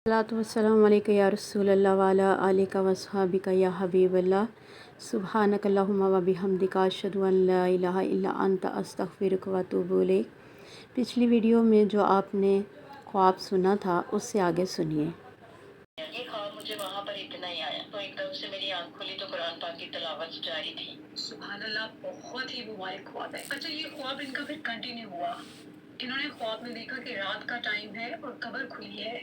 الصلاۃ والسلام علیکہ یا رسول اللہ وعلی آلک و اصحابک یا حبیب اللہ سبحانک اللہم و بحمدک اشہد ان لا الہ الا انت استغفرک و اتوب الیک۔ پچھلی ویڈیو میں جو آپ نے خواب سنا تھا اس سے آگے سنیے۔ یہ خواب مجھے وہاں پر اتنا ہی آیا تو ایک دم سے میری آنکھ کھلی تو قرآن پاک کی تلاوت جاری تھی۔ سبحان اللہ، بہت ہی مبارک خواب ہے۔ اچھا، یہ خواب ان کا پھر کنٹینیو ہوا۔ انہوں نے خواب میں دیکھا کہ رات کا ٹائم ہے اور قبر کھلی ہے۔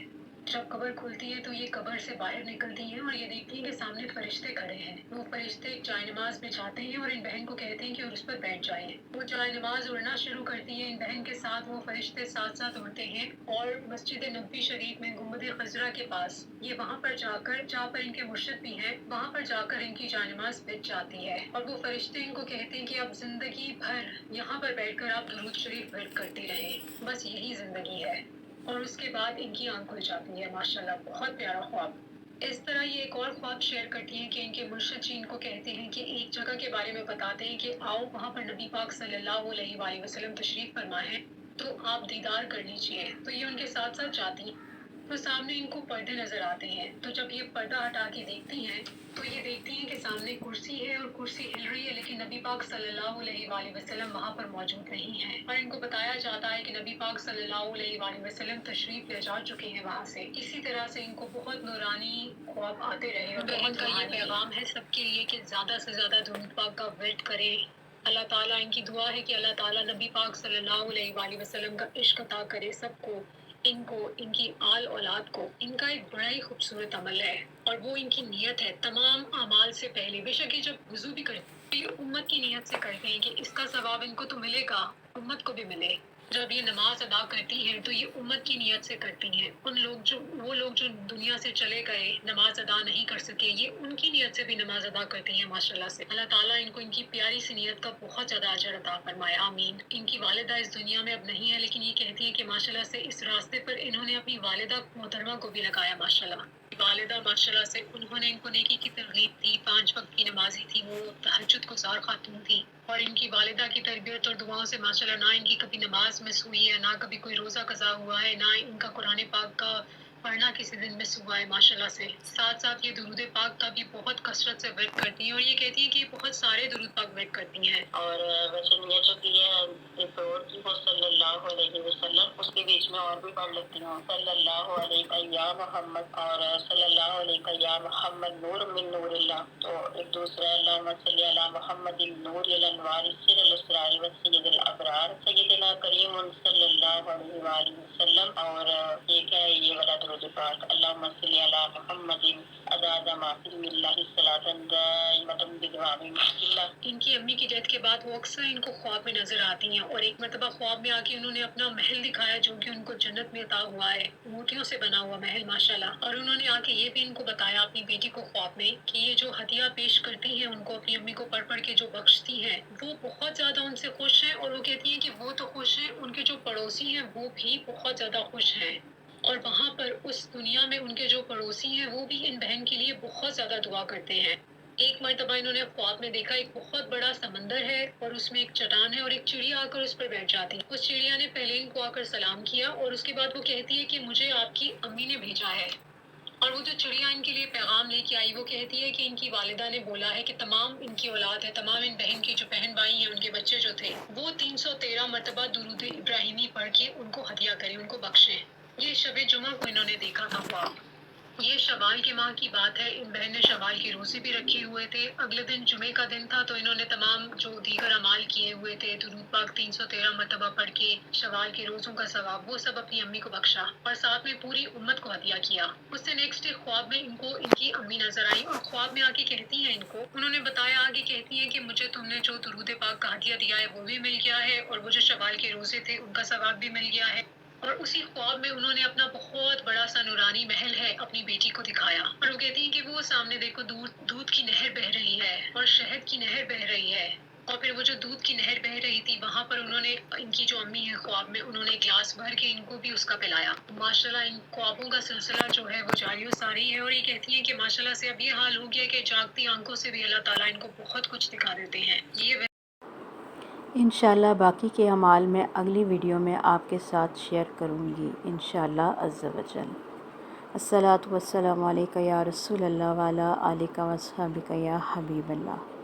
جب قبر کھلتی ہے تو یہ قبر سے باہر نکلتی ہیں اور یہ دیکھتی ہیں کہ سامنے فرشتے کھڑے ہیں۔ وہ فرشتے ایک جائے نماز بچھاتے ہیں اور ان بہن کو کہتے ہیں کہ اس پر بیٹھ جائیں۔ وہ جائے نماز اڑنا شروع کرتی ہے، ان بہن کے ساتھ وہ فرشتے ساتھ ساتھ اڑتے ہیں اور مسجد نبوی شریف میں گنبد خضرا کے پاس یہ وہاں پر جہاں پر ان کے مرشد بھی ہیں، وہاں پر جا کر ان کی جائے نماز بچ جاتی ہے اور وہ فرشتے ان کو کہتے ہیں کہ اب زندگی بھر یہاں پر بیٹھ کر آپ درود شریف ورد کرتے رہیں، بس یہی زندگی ہے۔ اور اس کے بعد ان کی آنکھ کھل جاتی ہے۔ ماشاءاللہ، بہت پیارا خواب۔ اس طرح یہ ایک اور خواب شیئر کرتی ہیں کہ ان کے مرشد جی ان کو کہتے ہیں کہ ایک جگہ کے بارے میں بتاتے ہیں کہ آؤ، وہاں پر نبی پاک صلی اللہ علیہ وآلہ وسلم تشریف فرما ہے تو آپ دیدار کر لیجئے۔ تو یہ ان کے ساتھ ساتھ جاتی ہیں تو سامنے ان کو پردے نظر آتے ہیں۔ تو جب یہ پردہ ہٹا کے دیکھتی ہیں تو یہ دیکھتی ہیں کہ سامنے کرسی ہے اور کرسی ہل رہی ہے، لیکن نبی پاک صلی اللہ علیہ وآلہ وسلم وہاں پر موجود نہیں ہیں۔ اور ان کو بتایا جاتا ہے کہ نبی پاک صلی اللہ علیہ وآلہ وسلم تشریف لے جا چکے ہیں وہاں سے۔ اسی طرح سے ان کو بہت نورانی خواب آتے رہے اور بہن کا یہ پیغام ہے سب کے لیے کہ زیادہ سے زیادہ درود پاک کا ورد کریں۔ اللہ تعالیٰ، ان کی دعا ہے کہ اللہ تعالیٰ نبی پاک صلی اللہ علیہ وآلہ وسلم کا عشق عطا کرے سب کو، ان کو، ان کی آل اولاد کو۔ ان کا ایک بڑا ہی خوبصورت عمل ہے اور وہ ان کی نیت ہے تمام اعمال سے پہلے۔ بے شک یہ جب وضو بھی کرتے ہیں امت کی نیت سے کرتے ہیں کہ اس کا ثواب ان کو تو ملے گا، امت کو بھی ملے۔ جب یہ نماز ادا کرتی ہیں تو یہ امت کی نیت سے کرتی ہیں۔ وہ لوگ جو دنیا سے چلے گئے، نماز ادا نہیں کر سکے، یہ ان کی نیت سے بھی نماز ادا کرتی ہیں ماشاءاللہ سے۔ اللہ تعالیٰ ان کو ان کی پیاری سی نیت کا بہت زیادہ اجر عطا فرمائے، آمین۔ ان کی والدہ اس دنیا میں اب نہیں ہے، لیکن یہ کہتی ہیں کہ ماشاءاللہ سے اس راستے پر انہوں نے اپنی والدہ محترمہ کو بھی لگایا ماشاءاللہ۔ والدہ ماشاءاللہ سے انہوں نے ان کو نیکی کی ترغیب دی، 5 وقت کی نمازی تھی، وہ تہجد گزار خاتون تھی اور ان کی والدہ کی تربیت اور دعاؤں سے ماشاءاللہ نہ ان کی کبھی نماز مس ہوئی ہے، نہ کبھی کوئی روزہ قضا ہوا ہے، نہ ان کا قرآن پاک کا پڑھنا کسی دن مس ہوا ہے ماشاءاللہ سے۔ ساتھ ساتھ یہ درود پاک کا بھی بہت کثرت سے ورد کرتی ہیں اور یہ کہتی ہیں کہ یہ بہت سارے درود پاک ورد کرتی ہیں۔ اور ویسے نیت جو کی ہے ایک اور کی وہ صلی اللہ علیہ وسلم، اس کے بیچ میں اور بھی پڑھ لیتی ہوں، صلی اللہ علیہ یا محمد اور صلی اللہ علیہ یا محمد نور من نور اللہ۔ تو ایک دوسرا اللہم صلی علی محمد نور الانوار سر الاسرار و سید الابرار سیدنا کریم صلی اللہ علیہ وآلہ وسلم۔ اور ایک ہے یہ والا درود پاک، اللہم صلی علی محمد عدد ما فی اللہ صلاۃ دائمۃ بدوام اللہ۔ ان کی امی کی ڈیتھ کے بعد وہ اکثر ان کو خواب میں نظر آتی ہیں اور ایک مرتبہ خواب میں آ کے انہوں نے اپنا محل دکھایا جو کہ ان کو جنت میں عطا ہوا ہے، موتیوں سے بنا ہوا محل ماشاءاللہ۔ اور انہوں نے آ کے یہ بھی ان کو بتایا اپنی بیٹی کو خواب میں کہ یہ جو ہدیہ پیش کرتی ہیں ان کو، اپنی امی کو پڑھ پڑھ کے جو بخشتی ہیں، وہ بہت زیادہ ان سے خوش ہیں اور وہ کہتی ہیں کہ وہ تو خوش ہیں، ان کے جو پڑوسی ہیں وہ بھی بہت زیادہ خوش ہیں۔ اور وہاں پر اس دنیا میں ان کے جو پڑوسی ہیں وہ بھی ان بہن کے لیے بہت زیادہ دعا کرتے ہیں۔ ایک مرتبہ انہوں نے خواب میں دیکھا ایک بہت بڑا سمندر ہے اور اس میں ایک چٹان ہے اور ایک چڑیا آ کر اس پر بیٹھ جاتی ہے۔ اس چڑیا نے پہلے ان کو آ کر سلام کیا اور اس کے بعد وہ کہتی ہے کہ مجھے آپ کی امی نے بھیجا ہے۔ اور وہ جو چڑیا ان کے لیے پیغام لے کے آئی وہ کہتی ہے کہ ان کی والدہ نے بولا ہے کہ تمام ان کی اولاد ہے، تمام ان بہن کی جو بہن بھائی ہیں، ان کے بچے جو تھے، وہ 313 مرتبہ درود ابراہیمی پڑھ کے ان کو ہدیہ کریں، ان کو بخشیں۔ یہ شب جمعہ کو انہوں نے دیکھا تھا خواب۔ یہ شوال کے ماہ کی بات ہے، ان بہن نے شوال کے روزے بھی رکھے ہوئے تھے۔ اگلے دن جمعے کا دن تھا تو انہوں نے تمام جو دیگر اعمال کیے ہوئے تھے، درود پاک 313 مرتبہ پڑھ کے شوال کے روزوں کا ثواب، وہ سب اپنی امی کو بخشا اور ساتھ میں پوری امت کو ہدیہ کیا۔ اس سے نیکسٹ ڈے خواب میں ان کو ان کی امی نظر آئی اور خواب میں آ کے کہتی ہیں ان کو، انہوں نے بتایا آگے، کہتی ہیں کہ مجھے تم نے جو درود پاک کا ہدیہ دیا ہے وہ بھی مل گیا ہے اور وہ جو شوال کے روزے تھے ان کا ثواب بھی مل گیا ہے۔ اور اسی خواب میں انہوں نے اپنا بہت بڑا سا نورانی محل ہے اپنی بیٹی کو دکھایا اور وہ کہتی ہیں کہ وہ سامنے دیکھو دودھ کی نہر بہہ رہی ہے اور شہد کی نہر بہہ رہی ہے۔ اور پھر وہ جو دودھ کی نہر بہہ رہی تھی وہاں پر انہوں نے، ان کی جو امی ہے خواب میں، انہوں نے گلاس بھر کے ان کو بھی اس کا پلایا۔ ماشاءاللہ ان خوابوں کا سلسلہ جو ہے وہ جاری و ساری ہے اور یہ کہتی ہیں کہ ماشاءاللہ سے اب یہ حال ہو گیا کہ جاگتی آنکھوں سے بھی اللہ تعالیٰ ان کو بہت کچھ دکھا دیتے ہیں۔ یہ انشاءاللہ باقی کے اعمال میں اگلی ویڈیو میں آپ کے ساتھ شیئر کروں گی انشاءاللہ عز و جل۔ الصلاۃ والسلام علیکہ یا رسول اللہ وعلی آلک و اصحابک یا حبیب اللہ۔